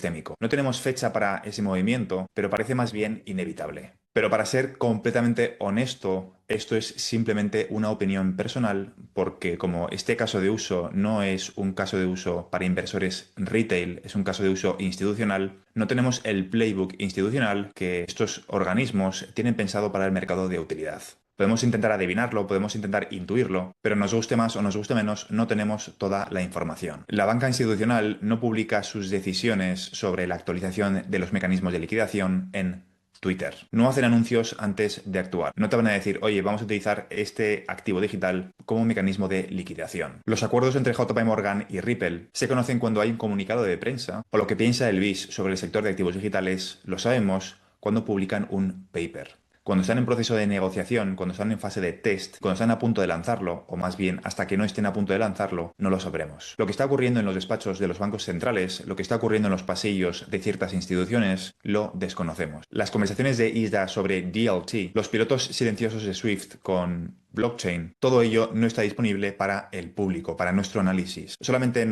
sistémico. No tenemos fecha para ese movimiento, pero parece más bien inevitable. Pero para ser completamente honesto, esto es simplemente una opinión personal, porque como este caso de uso no es un caso de uso para inversores retail, es un caso de uso institucional, no tenemos el playbook institucional que estos organismos tienen pensado para el mercado de utilidad. Podemos intentar adivinarlo, podemos intentar intuirlo, pero nos guste más o nos guste menos, no tenemos toda la información. La banca institucional no publica sus decisiones sobre la actualización de los mecanismos de liquidación en Twitter. No hacen anuncios antes de actuar. No te van a decir, oye, vamos a utilizar este activo digital como mecanismo de liquidación. Los acuerdos entre JP Morgan y Ripple se conocen cuando hay un comunicado de prensa o lo que piensa el BIS sobre el sector de activos digitales lo sabemos cuando publican un paper. Cuando están en proceso de negociación, cuando están en fase de test, cuando están a punto de lanzarlo, o más bien hasta que no estén a punto de lanzarlo, no lo sabremos. Lo que está ocurriendo en los despachos de los bancos centrales, lo que está ocurriendo en los pasillos de ciertas instituciones, lo desconocemos. Las conversaciones de ISDA sobre DLT, los pilotos silenciosos de SWIFT con blockchain, todo ello no está disponible para el público, para nuestro análisis. Solamente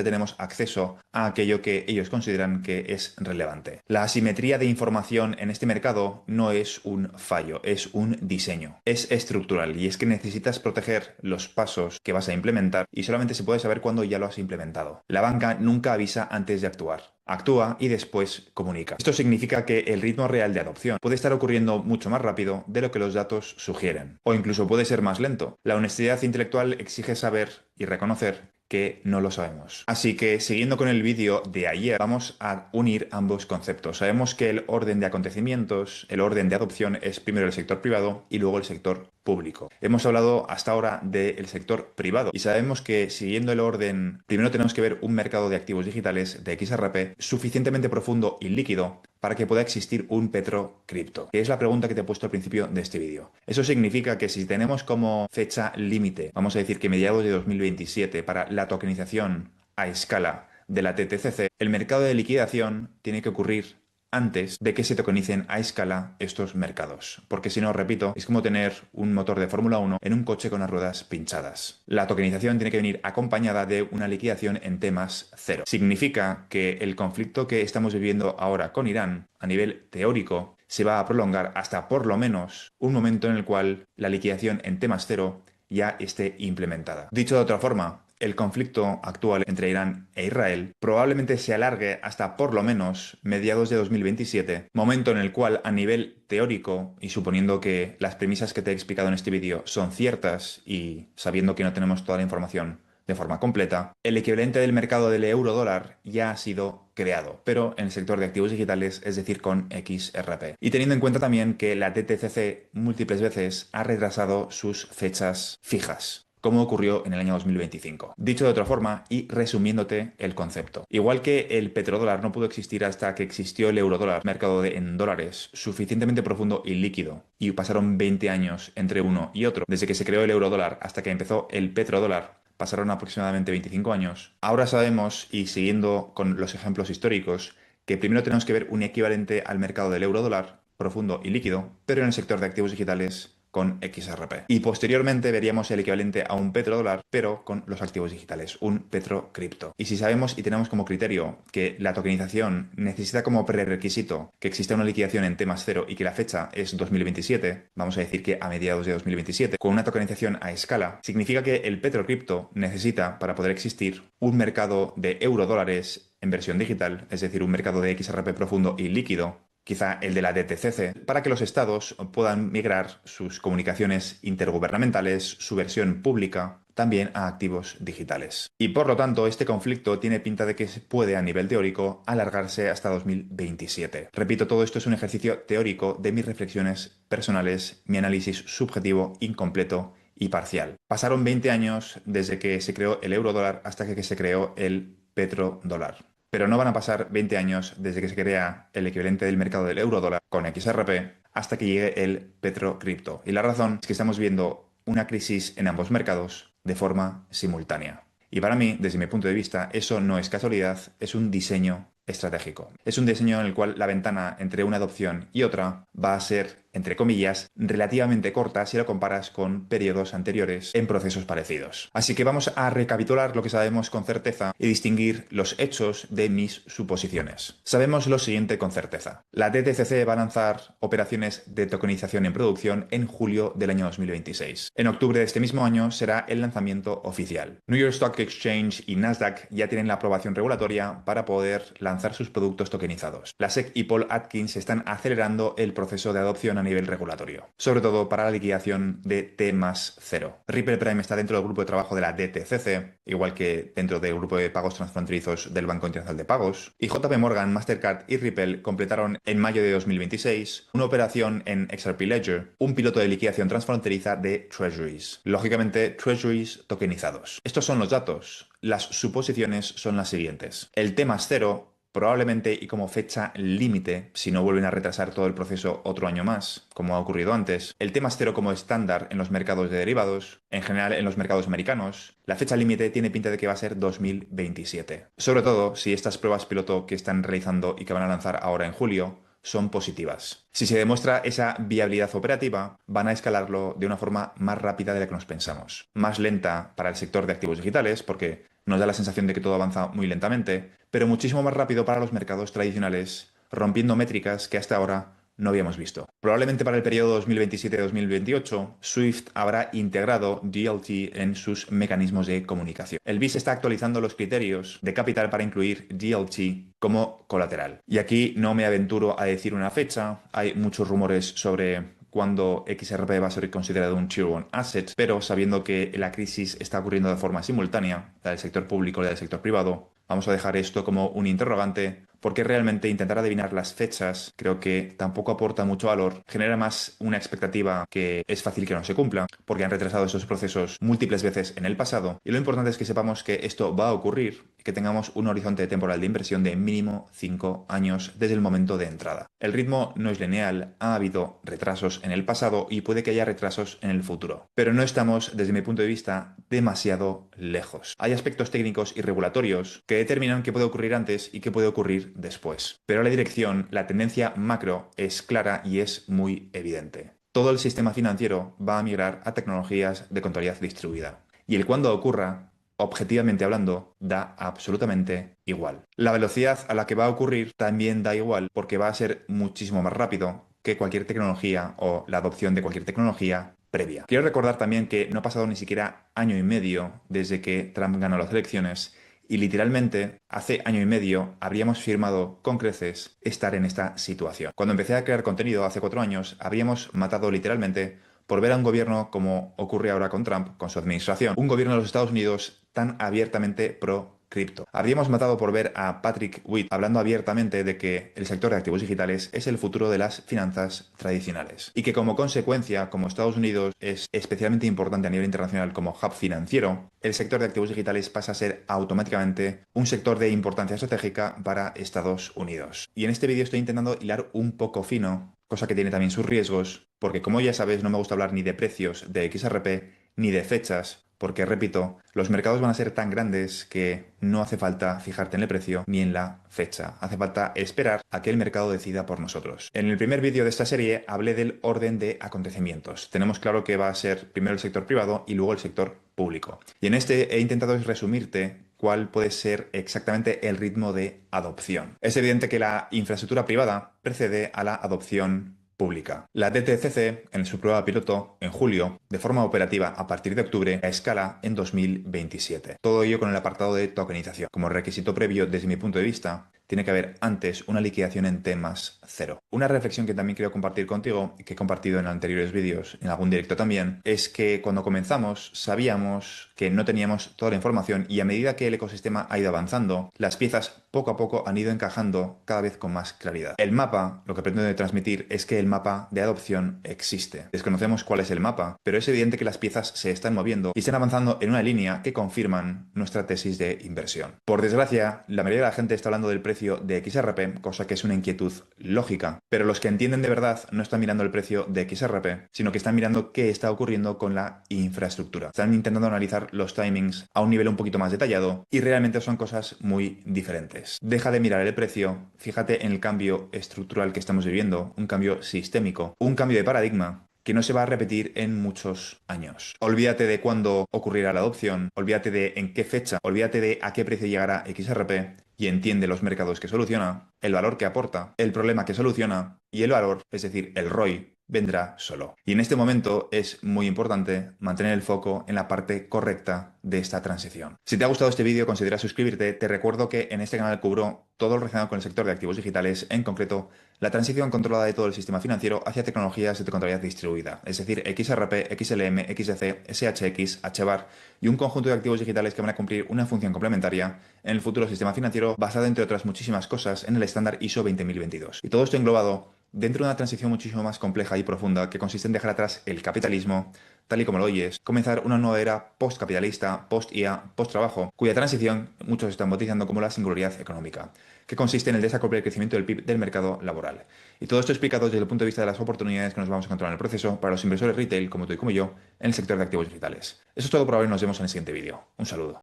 tenemos acceso a aquello que ellos consideran que es relevante. La asimetría de información en este mercado no es un fallo, es un diseño. Es estructural y es que necesitas proteger los pasos que vas a implementar y solamente se puede saber cuándo ya lo has implementado. La banca nunca avisa antes de actuar. Actúa y después comunica. Esto significa que el ritmo real de adopción puede estar ocurriendo mucho más rápido de lo que los datos sugieren, o incluso puede ser más lento. La honestidad intelectual exige saber y reconocer que no lo sabemos. Así que, siguiendo con el vídeo de ayer, vamos a unir ambos conceptos. Sabemos que el orden de acontecimientos, el orden de adopción es primero el sector privado y luego el sector público. Hemos hablado hasta ahora del sector privado y sabemos que siguiendo el orden, primero tenemos que ver un mercado de activos digitales de XRP suficientemente profundo y líquido para que pueda existir un petrocripto, que es la pregunta que te he puesto al principio de este vídeo. Eso significa que si tenemos como fecha límite, vamos a decir que mediados de 2027 para la tokenización a escala de la TTCC, el mercado de liquidación tiene que ocurrir antes de que se tokenicen a escala estos mercados. Porque si no, repito, es como tener un motor de Fórmula 1 en un coche con las ruedas pinchadas. La tokenización tiene que venir acompañada de una liquidación en T+0. Significa que el conflicto que estamos viviendo ahora con Irán, a nivel teórico, se va a prolongar hasta por lo menos un momento en el cual la liquidación en T+0 ya esté implementada. Dicho de otra forma, el conflicto actual entre Irán e Israel probablemente se alargue hasta por lo menos mediados de 2027, momento en el cual a nivel teórico, y suponiendo que las premisas que te he explicado en este vídeo son ciertas y sabiendo que no tenemos toda la información de forma completa, el equivalente del mercado del euro-dólar ya ha sido creado, pero en el sector de activos digitales, es decir, con XRP. Y teniendo en cuenta también que la TTCC múltiples veces ha retrasado sus fechas fijas, como ocurrió en el año 2025. Dicho de otra forma, y resumiéndote el concepto. Igual que el petrodólar no pudo existir hasta que existió el eurodólar, mercado en dólares, suficientemente profundo y líquido, y pasaron 20 años entre uno y otro, desde que se creó el eurodólar hasta que empezó el petrodólar, pasaron aproximadamente 25 años. Ahora sabemos, y siguiendo con los ejemplos históricos, que primero tenemos que ver un equivalente al mercado del eurodólar, profundo y líquido, pero en el sector de activos digitales con XRP. Y posteriormente veríamos el equivalente a un petrodólar, pero con los activos digitales, un petrocripto. Y si sabemos y tenemos como criterio que la tokenización necesita como prerequisito que exista una liquidación en T+0 y que la fecha es 2027, vamos a decir que a mediados de 2027, con una tokenización a escala, significa que el petrocripto necesita, para poder existir, un mercado de eurodólares en versión digital, es decir, un mercado de XRP profundo y líquido, quizá el de la DTCC, para que los estados puedan migrar sus comunicaciones intergubernamentales, su versión pública, también a activos digitales. Y por lo tanto, este conflicto tiene pinta de que puede, a nivel teórico, alargarse hasta 2027. Repito, todo esto es un ejercicio teórico de mis reflexiones personales, mi análisis subjetivo, incompleto y parcial. Pasaron 20 años desde que se creó el eurodólar hasta que se creó el petrodólar. Pero no van a pasar 20 años desde que se crea el equivalente del mercado del eurodólar con XRP hasta que llegue el petrocripto. Y la razón es que estamos viendo una crisis en ambos mercados de forma simultánea. Y para mí, desde mi punto de vista, eso no es casualidad, es un diseño estratégico. Es un diseño en el cual la ventana entre una adopción y otra va a ser entre comillas, relativamente corta si lo comparas con periodos anteriores en procesos parecidos. Así que vamos a recapitular lo que sabemos con certeza y distinguir los hechos de mis suposiciones. Sabemos lo siguiente con certeza. La DTCC va a lanzar operaciones de tokenización en producción en julio del año 2026. En octubre de este mismo año será el lanzamiento oficial. New York Stock Exchange y Nasdaq ya tienen la aprobación regulatoria para poder lanzar sus productos tokenizados. La SEC y Paul Atkins están acelerando el proceso de adopción a nivel regulatorio, sobre todo para la liquidación de T+0. Ripple Prime está dentro del grupo de trabajo de la DTCC, igual que dentro del grupo de pagos transfronterizos del Banco Internacional de Pagos. Y JP Morgan, Mastercard y Ripple completaron en mayo de 2026 una operación en XRP Ledger, un piloto de liquidación transfronteriza de Treasuries. Lógicamente, Treasuries tokenizados. Estos son los datos. Las suposiciones son las siguientes. El T+0 probablemente y como fecha límite, si no vuelven a retrasar todo el proceso otro año más, como ha ocurrido antes, el T+0 como estándar en los mercados de derivados, en general en los mercados americanos, la fecha límite tiene pinta de que va a ser 2027. Sobre todo si estas pruebas piloto que están realizando y que van a lanzar ahora en julio son positivas. Si se demuestra esa viabilidad operativa, van a escalarlo de una forma más rápida de la que nos pensamos. Más lenta para el sector de activos digitales, porque nos da la sensación de que todo avanza muy lentamente, pero muchísimo más rápido para los mercados tradicionales, rompiendo métricas que hasta ahora no habíamos visto. Probablemente para el periodo 2027-2028, Swift habrá integrado DLT en sus mecanismos de comunicación. El BIS está actualizando los criterios de capital para incluir DLT como colateral. Y aquí no me aventuro a decir una fecha, hay muchos rumores sobre cuando XRP va a ser considerado un Tier 1 Asset, pero sabiendo que la crisis está ocurriendo de forma simultánea, la del sector público y la del sector privado, vamos a dejar esto como un interrogante, porque realmente intentar adivinar las fechas creo que tampoco aporta mucho valor, genera más una expectativa que es fácil que no se cumpla, porque han retrasado esos procesos múltiples veces en el pasado, y lo importante es que sepamos que esto va a ocurrir, que tengamos un horizonte temporal de inversión de mínimo 5 años desde el momento de entrada. El ritmo no es lineal, ha habido retrasos en el pasado y puede que haya retrasos en el futuro, pero no estamos, desde mi punto de vista, demasiado lejos. Hay aspectos técnicos y regulatorios que determinan qué puede ocurrir antes y qué puede ocurrir después. Pero la dirección, la tendencia macro es clara y es muy evidente. Todo el sistema financiero va a migrar a tecnologías de contabilidad distribuida. Y el cuándo ocurra, objetivamente hablando, da absolutamente igual. La velocidad a la que va a ocurrir también da igual porque va a ser muchísimo más rápido que cualquier tecnología o la adopción de cualquier tecnología previa. Quiero recordar también que no ha pasado ni siquiera año y medio desde que Trump ganó las elecciones y literalmente hace año y medio habríamos firmado con creces estar en esta situación. Cuando empecé a crear contenido hace 4 años, habríamos matado literalmente por ver a un gobierno como ocurre ahora con Trump, con su administración, un gobierno de los Estados Unidos tan abiertamente pro cripto. Habríamos matado por ver a Patrick Witt hablando abiertamente de que el sector de activos digitales es el futuro de las finanzas tradicionales y que como consecuencia, como Estados Unidos es especialmente importante a nivel internacional como hub financiero, el sector de activos digitales pasa a ser automáticamente un sector de importancia estratégica para Estados Unidos. Y en este vídeo estoy intentando hilar un poco fino, cosa que tiene también sus riesgos, porque como ya sabes no me gusta hablar ni de precios de XRP ni de fechas, porque, repito, los mercados van a ser tan grandes que no hace falta fijarte en el precio ni en la fecha. Hace falta esperar a que el mercado decida por nosotros. En el primer vídeo de esta serie hablé del orden de acontecimientos. Tenemos claro que va a ser primero el sector privado y luego el sector público. Y en este he intentado resumirte cuál puede ser exactamente el ritmo de adopción. Es evidente que la infraestructura privada precede a la adopción pública. La DTCC, en su prueba piloto, en julio, de forma operativa a partir de octubre, a escala en 2027. Todo ello con el apartado de tokenización. Como requisito previo, desde mi punto de vista, tiene que haber antes una liquidación en T+0. Una reflexión que también quiero compartir contigo, y que he compartido en anteriores vídeos, en algún directo también, es que cuando comenzamos sabíamos que no teníamos toda la información y a medida que el ecosistema ha ido avanzando, las piezas poco a poco han ido encajando cada vez con más claridad. El mapa, lo que pretende transmitir es que el mapa de adopción existe. Desconocemos cuál es el mapa, pero es evidente que las piezas se están moviendo y están avanzando en una línea que confirman nuestra tesis de inversión. Por desgracia, la mayoría de la gente está hablando del precio precio de XRP, cosa que es una inquietud lógica. Pero los que entienden de verdad no están mirando el precio de XRP, sino que están mirando qué está ocurriendo con la infraestructura. Están intentando analizar los timings a un nivel un poquito más detallado y realmente son cosas muy diferentes. Deja de mirar el precio, fíjate en el cambio estructural que estamos viviendo, un cambio sistémico, un cambio de paradigma que no se va a repetir en muchos años. Olvídate de cuándo ocurrirá la adopción, olvídate de en qué fecha, olvídate de a qué precio llegará XRP y entiende los mercados que soluciona, el valor que aporta, el problema que soluciona y el valor, es decir, el ROI, vendrá solo. Y en este momento es muy importante mantener el foco en la parte correcta de esta transición. Si te ha gustado este vídeo, considera suscribirte. Te recuerdo que en este canal cubro todo lo relacionado con el sector de activos digitales, en concreto la transición controlada de todo el sistema financiero hacia tecnologías de contabilidad distribuida, es decir, XRP, XLM, XDC, SHX, HBAR y un conjunto de activos digitales que van a cumplir una función complementaria en el futuro sistema financiero basado, entre otras muchísimas cosas, en el estándar ISO 20022. Y todo esto englobado dentro de una transición muchísimo más compleja y profunda que consiste en dejar atrás el capitalismo, tal y como lo oyes, comenzar una nueva era post-capitalista, post-IA, post-trabajo, cuya transición muchos están bautizando como la singularidad económica, que consiste en el desacople del crecimiento del PIB del mercado laboral. Y todo esto explicado desde el punto de vista de las oportunidades que nos vamos a encontrar en el proceso para los inversores retail, como tú y como yo, en el sector de activos digitales. Eso es todo por ahora y nos vemos en el siguiente vídeo. Un saludo.